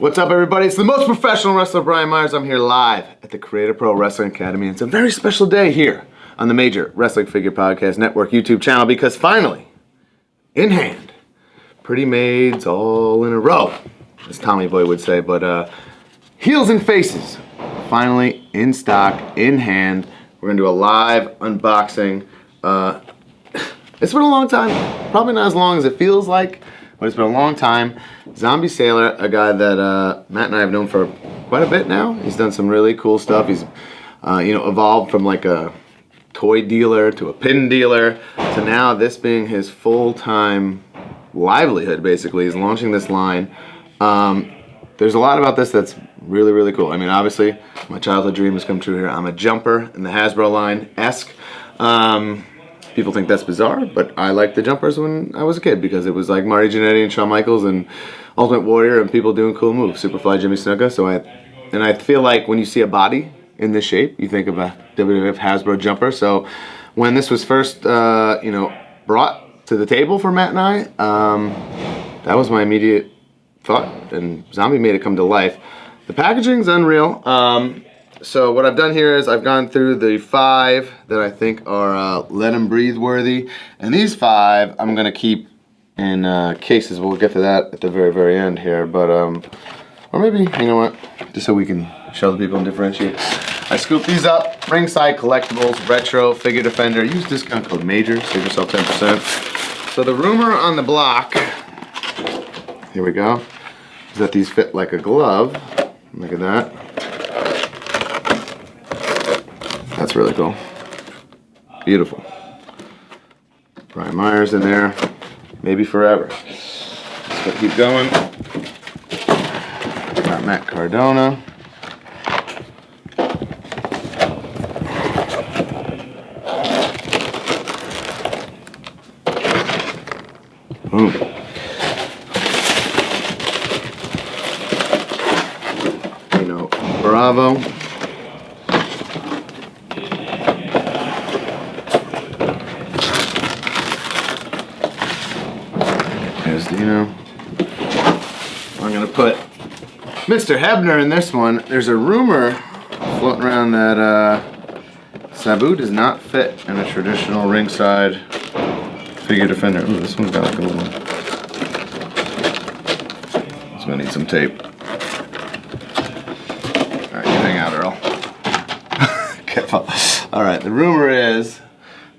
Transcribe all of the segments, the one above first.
What's up, everybody? It's the most professional wrestler, Brian Myers. I'm here live at the Creator Pro Wrestling Academy. It's a very special day here on the Major Wrestling Figure Podcast Network YouTube channel because finally, in hand, pretty maids all in a row, as Tommy Boy would say, but heels and faces, finally in stock, in hand. We're going to do a live unboxing. It's been a long time, probably not as long as it feels like, but it's been a long time. Zombie Sailor, a guy that Matt and I have known for quite a bit now. He's done some really cool stuff. He's, evolved from like a toy dealer to a pin dealer to now this being his full-time livelihood, basically. He's launching this line. There's a lot about this that's really, really cool. I mean, obviously, my childhood dream has come true here. I'm a jumper in the Hasbro line-esque. People think that's bizarre, but I liked the jumpers when I was a kid because it was like Marty Jannetty and Shawn Michaels and Ultimate Warrior and people doing cool moves. Superfly Jimmy Snuka. So I feel like when you see a body in this shape, you think of a WWF Hasbro jumper. So when this was first, brought to the table for Matt and I, that was my immediate thought, and Zombie made it come to life. The packaging's unreal. So what I've done here is I've gone through the 5 that I think are Let 'Em Breathe worthy, and these 5 I'm gonna keep in cases. We'll get to that at the very, very end here, but or maybe, you know what, just so we can show the people and differentiate. I scooped these up, Ringside Collectibles, Retro, Figure Defender. Use discount code MAJOR, save yourself 10%. So the rumor on the block, here we go, is that these fit like a glove. Look at that. That's really cool. Beautiful. Brian Myers in there. Maybe forever. Let's keep going. Got Matt Cardona. Boom. Dino Bravo. There's Dino. I'm gonna put Mr. Hebner in this one. There's a rumor floating around that Sabu does not fit in a traditional ringside figure defender. Ooh, this one's got like a little. It's gonna need some tape. All right, you hang out, Earl. All right, the rumor is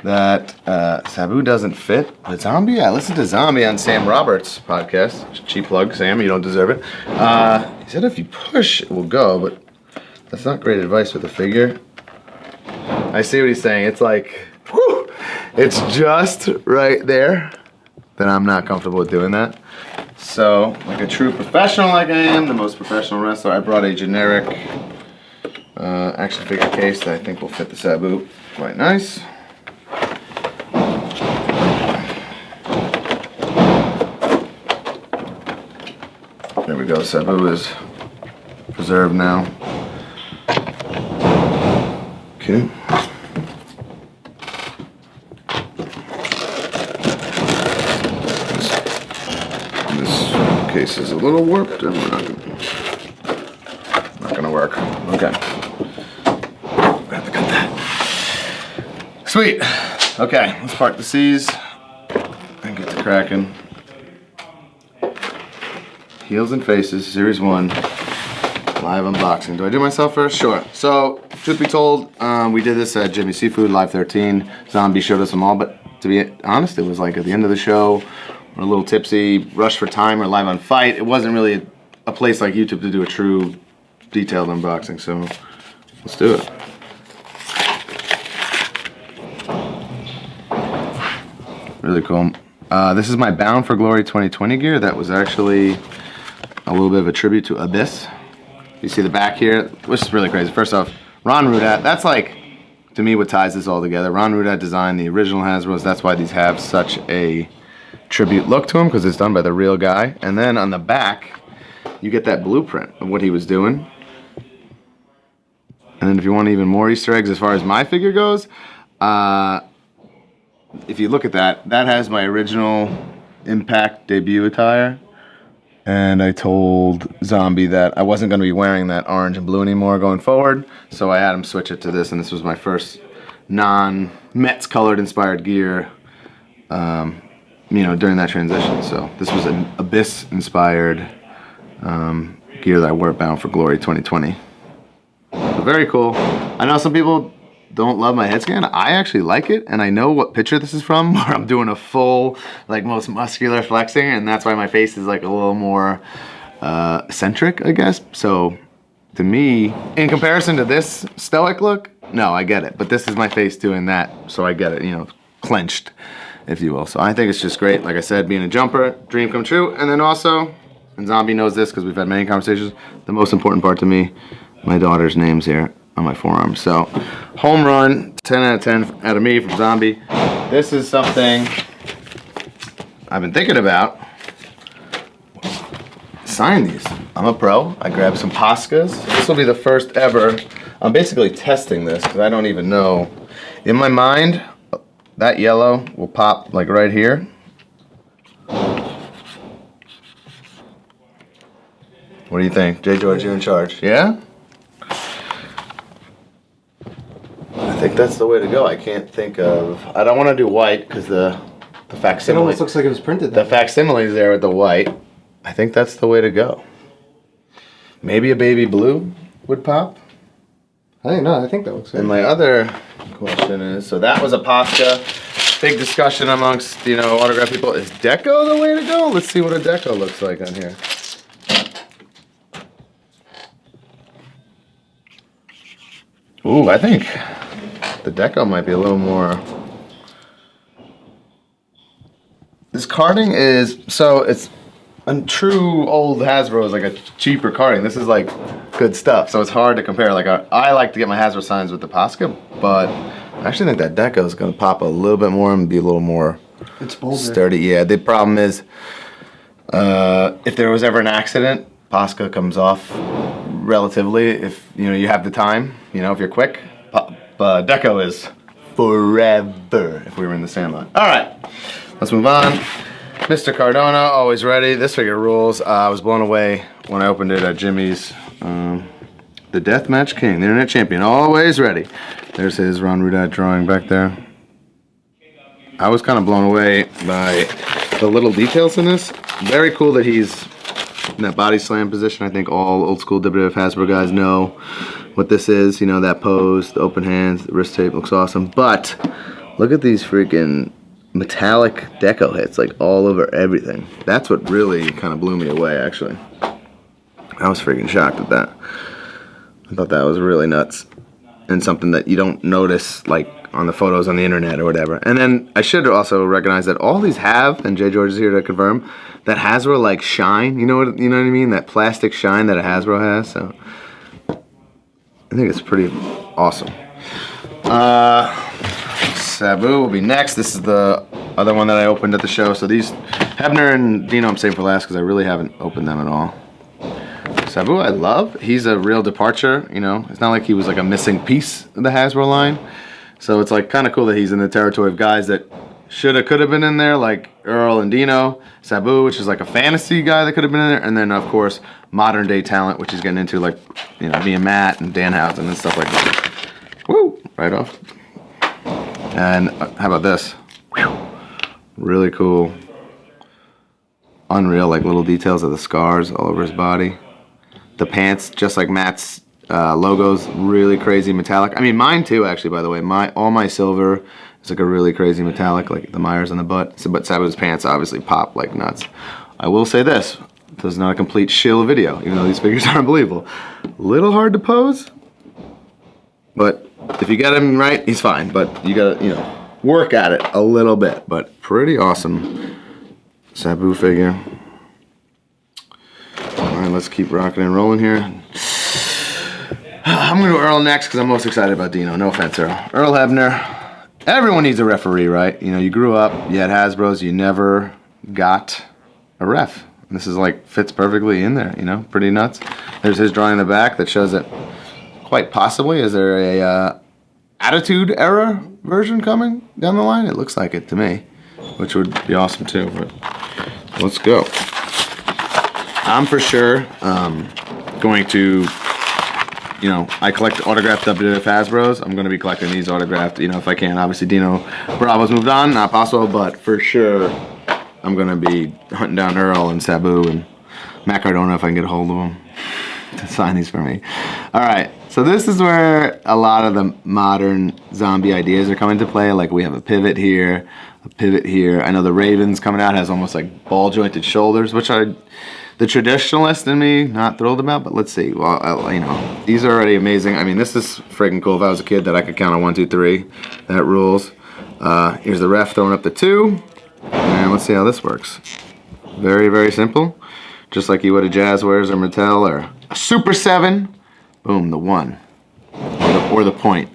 that Sabu doesn't fit, but Zombie, I listened to Zombie on Sam Roberts' podcast. Cheap plug, Sam, you don't deserve it. He said if you push, it will go, but that's not great advice with a figure. I see what he's saying. It's like, whew, it's just right there that I'm not comfortable with doing that. So, like a true professional like I am, the most professional wrestler, I brought a generic action figure case that I think will fit the Sabu quite nice. There we go, Sabu is preserved now. Okay. This case is a little warped and we're not gonna work. Okay. I have to cut that. Sweet. Okay, let's park the C's and get to cracking. Heels and Faces, Series 1, live unboxing. Do I do myself first? Sure. So, truth be told, we did this at Jimmy Seafood, Live 13. Zombie showed us them all, but to be honest, it was like at the end of the show, we're a little tipsy, rushed for time, or live on Fight. It wasn't really a place like YouTube to do a true detailed unboxing, so let's do it. Really cool. This is my Bound for Glory 2020 gear. That was actually a little bit of a tribute to Abyss. You see the back here, which is really crazy. First off, Ron Rudat, that's like, to me, what ties this all together. Ron Rudat designed the original Hasbros. That's why these have such a tribute look to him, because it's done by the real guy. And then on the back, you get that blueprint of what he was doing. And then if you want even more Easter eggs as far as my figure goes, if you look at that, that has my original Impact debut attire. And I told Zombie that I wasn't going to be wearing that orange and blue anymore going forward. So I had him switch it to this, and this was my first non-Mets colored inspired gear, during that transition. So this was an Abyss inspired gear that I wore Bound for Glory 2020. So very cool. I know some people don't love my head scan. I actually like it, and I know what picture this is from, where I'm doing a full, like, most muscular flexing, and that's why my face is like a little more eccentric, I guess. So to me, in comparison to this stoic look, no, I get it. But this is my face doing that, so I get it, clenched, if you will. So I think it's just great. Like I said, being a jumper, dream come true. And then also, and Zombie knows this because we've had many conversations, the most important part to me, my daughter's name's here on my forearm. So, home run, 10 out of 10 out of me from Zombie. This is something I've been thinking about. Sign these. I'm a pro. I grabbed some Poscas. This will be the first ever. I'm basically testing this because I don't even know. In my mind, that yellow will pop like right here. What do you think? J. George, you're in charge. Yeah? I think that's the way to go. I can't think of... I don't want to do white because the facsimile... It almost looks like it was printed The facsimile is there with the white. I think that's the way to go. Maybe a baby blue would pop. I think that looks good. And my other question is, so that was a Posca. Big discussion amongst, autograph people. Is deco the way to go? Let's see what a deco looks like on here. Ooh, I think the deco might be a little more... This carding is, so it's a true old Hasbro is like a cheaper carding. This is like good stuff, so it's hard to compare. Like I like to get my Hasbro signs with the Posca, but I actually think that deco is going to pop a little bit more and be a little more sturdy. Yeah, the problem is if there was ever an accident, Posca comes off relatively if you have the time. If you're quick, deco is forever if we were in the Sandlot. All right, let's move on. Mr. Cardona, always ready. This figure rules. I was blown away when I opened it at Jimmy's. The Deathmatch King, the Internet Champion, always ready. There's his Ron Rudat drawing back there. I was kind of blown away by the little details in this. Very cool that he's in that body slam position. I think all old school WWF Hasbro guys know what this is. That pose, the open hands, the wrist tape looks awesome. But look at these freaking metallic deco hits, like all over everything. That's what really kind of blew me away, actually. I was freaking shocked at that. I thought that was really nuts and something that you don't notice like on the photos on the internet or whatever. And then I should also recognize that all these have, and J. George is here to confirm, that Hasbro like shine. You know what I mean? That plastic shine that a Hasbro has. So I think it's pretty awesome. Sabu will be next. This is the other one that I opened at the show. So these Hebner and Dino I'm saving for last because I really haven't opened them at all. Sabu I love. He's a real departure. It's not like he was like a missing piece of the Hasbro line. So it's like kind of cool that he's in the territory of guys that shoulda, coulda been in there, like Earl and Dino. Sabu, which is like a fantasy guy that could have been in there, and then of course modern day talent, which he's getting into, like me and Matt and Danhausen and stuff like that. Woo! Right off. And how about this? Whew. Really cool. Unreal, like little details of the scars all over his body. The pants, just like Matt's logos, really crazy metallic. I mean, mine too, actually, by the way. All my silver is like a really crazy metallic, like the Myers on the butt. So, but Sabu's pants obviously pop like nuts. I will say this. This is not a complete shill video, even though these figures are unbelievable. Little hard to pose, but if you get him right, he's fine. But you gotta, work at it a little bit. But pretty awesome Sabu figure. All right, let's keep rocking and rolling here. I'm gonna do Earl next because I'm most excited about Dino. No offense, Earl. Earl Hebner. Everyone needs a referee, right? You grew up, you had Hasbros, you never got a ref. And this is like fits perfectly in there, pretty nuts. There's his drawing in the back that shows it. Quite possibly, is there a Attitude Era version coming down the line? It looks like it to me, which would be awesome too. But let's go. I'm for sure going to, you know, I collect autographed WWF Hasbros. I'm going to be collecting these autographed, you know, if I can. Obviously, Dino Bravo's moved on, not possible, but for sure, I'm going to be hunting down Earl and Sabu and Matt Cardona if I can get a hold of them to sign these for me. All right, so this is where a lot of the modern zombie ideas are coming to play. Like we have a pivot here, a pivot here. I know the Raven's coming out has almost like ball jointed shoulders, which the traditionalist in me not thrilled about, but let's see. Well, you know, these are already amazing. I mean, this is freaking cool. If I was a kid that I could count on 1, 2, 3, that rules. Here's the ref throwing up the 2, and let's see how this works. Very, very simple. Just like you would a Jazzwares or Mattel or a Super 7. Boom, the 1. Or the point.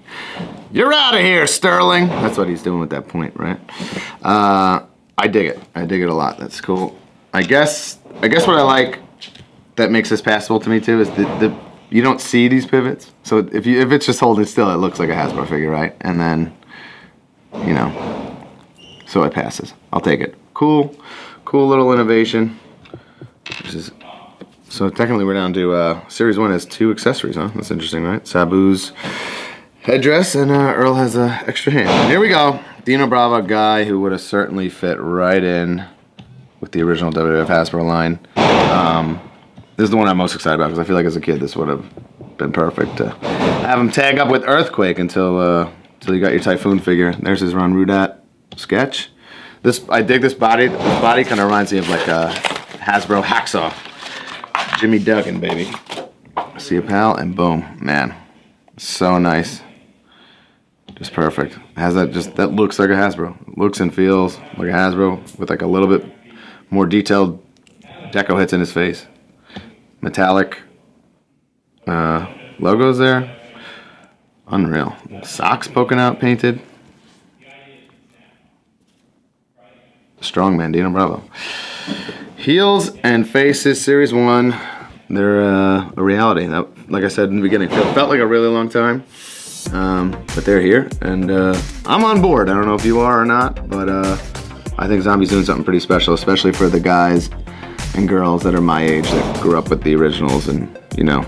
You're out of here, Sterling. That's what he's doing with that point, right? I dig it. I dig it a lot. That's cool. I guess what I like that makes this passable to me too is the you don't see these pivots. So if it's just holding still, it looks like a Hasbro figure, right? And then, you know, so it passes. I'll take it. Cool little innovation. So technically we're down to Series 1 has 2 accessories, huh? That's interesting, right? Sabu's headdress and Earl has an extra hand. And here we go. Dino Bravo, guy who would have certainly fit right in with the original WWF Hasbro line. This is the one I'm most excited about because I feel like as a kid this would have been perfect to have him tag up with Earthquake until you got your Typhoon figure. There's his Ron Rudat sketch. I dig this body. This body kind of reminds me of like a Hasbro Hacksaw. Jimmy Duggan, baby. See a pal, and boom, man, so nice. Just perfect. Has that looks like a Hasbro. Looks and feels like a Hasbro with like a little bit more detailed deco hits in his face. Metallic logos there. Unreal. Socks poking out, painted. Strongman, Dino Bravo. Heels and faces, Series 1, they're a reality. That, like I said in the beginning, felt like a really long time, but they're here, and I'm on board. I don't know if you are or not, but I think Zombie's doing something pretty special, especially for the guys and girls that are my age that grew up with the originals, and you know,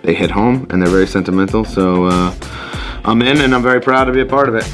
they hit home and they're very sentimental. So I'm in, and I'm very proud to be a part of it.